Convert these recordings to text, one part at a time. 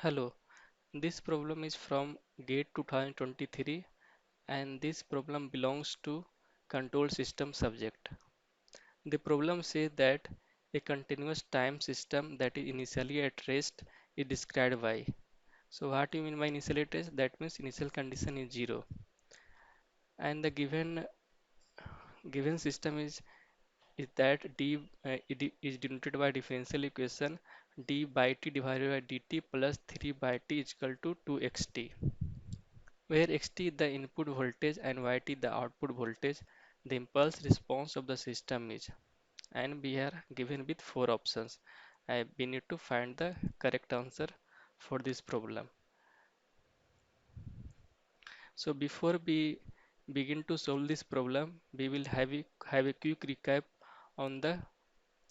Hello, this problem is from GATE 2023 and this problem belongs to control system subject. The problem says that a continuous time system that is initially at rest is described by. So what do you mean by initially at rest? That means initial condition is 0 and the given system is that is denoted by differential equation d by t divided by dt plus 3 by t is equal to 2xt, where xt is the input voltage and yt the output voltage. The impulse response of the system is, and we are given with four options. We need to find the correct answer for this problem. So before we begin to solve this problem, we will have a quick recap on the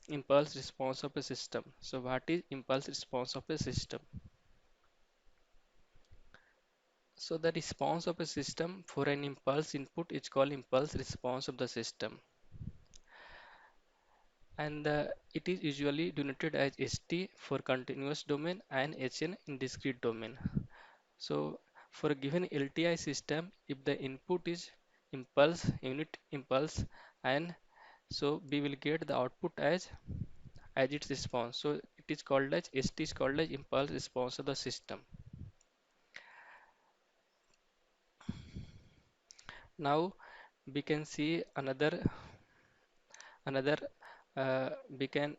impulse response of a system. So what is impulse response of a system? So the response of a system for an impulse input is called impulse response of the system, and it is usually denoted as st for continuous domain and hn in discrete domain. So for a given LTI system, if the input is impulse, unit impulse, and so we will get the output as its response. So it is called as st is called as impulse response of the system. Now we can see another we can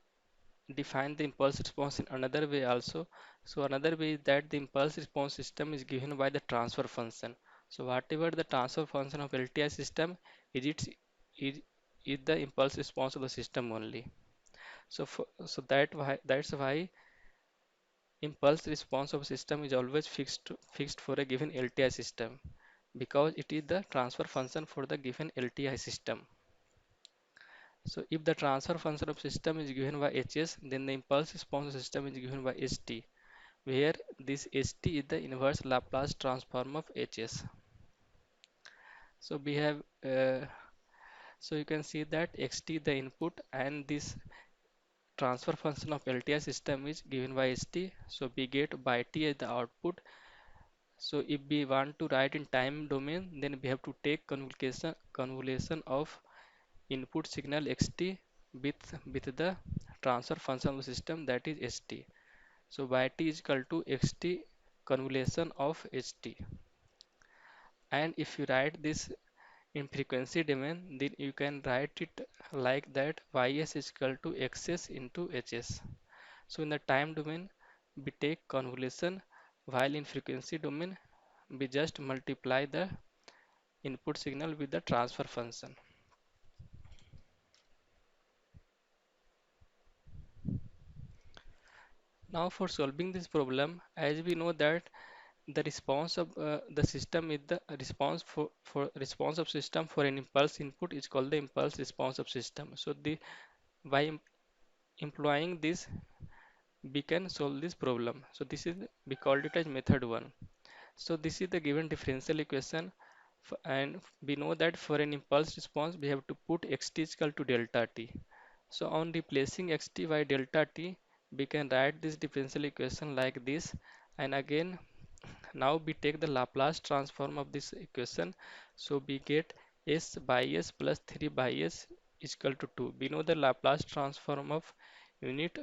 define the impulse response in another way also. So another way is that the impulse response system is given by the transfer function. So whatever the transfer function of LTI system is, is, is the impulse response of the system only. So that's why impulse response of system is always fixed for a given LTI system, because it is the transfer function for the given LTI system. So if the transfer function of system is given by Hs, then the impulse response system is given by St, where this St is the inverse Laplace transform of Hs. So we have, so you can see that Xt the input and this transfer function of LTI system is given by St. So we get by T as the output. So if we want to write in time domain, then we have to take convolution of input signal xt with the transfer function of the system, that is st. So yt is equal to xt convolution of ht. And if you write this in frequency domain, then you can write it like that: ys is equal to xs into hs. So in the time domain we take convolution, while in frequency domain we just multiply the input signal with the transfer function. Now for solving this problem, as we know that the response of the system is the response for response of system for an impulse input is called the impulse response of system. So the by employing this we can solve this problem. So this is, we called it as method 1. So this is the given differential equation and we know that for an impulse response we have to put xt is equal to delta t. So on replacing xt by delta t, we can write this differential equation like this, and again now we take the Laplace transform of this equation. So we get s by s plus 3 by s is equal to 2. We know the Laplace transform of unit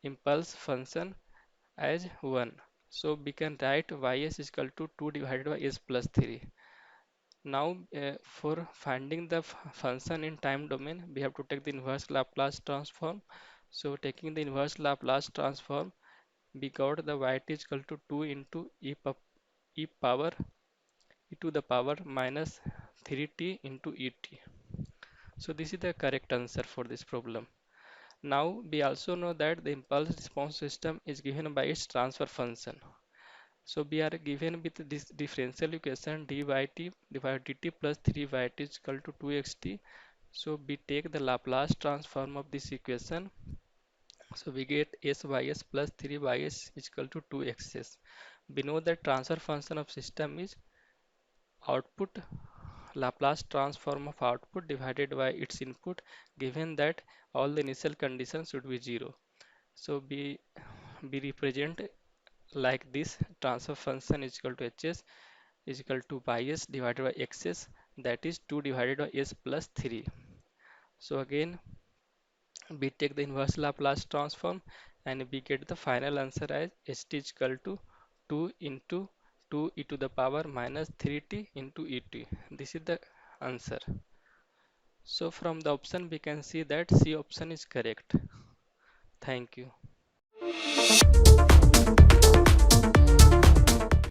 impulse function as 1. So we can write ys is equal to 2 divided by s plus 3. Now for finding the function in time domain, we have to take the inverse Laplace transform. So taking the inverse Laplace transform, we got the yt is equal to 2 into e power e to the power minus 3t into et. So this is the correct answer for this problem. Now we also know that the impulse response system is given by its transfer function. So we are given with this differential equation dy t divided dt plus 3 yt is equal to 2xt. So we take the Laplace transform of this equation. So we get s by s plus 3 by s is equal to 2xs. We know that transfer function of system is output Laplace transform of output divided by its input, given that all the initial conditions should be 0. So be represent like this: transfer function is equal to hs is equal to pi s divided by xs, that is 2 divided by s plus 3. So again we take the inverse Laplace transform and we get the final answer as st is equal to 2 into 2 e to the power minus 3t into et. This is the answer. So from the option we can see that C option is correct. Thank you.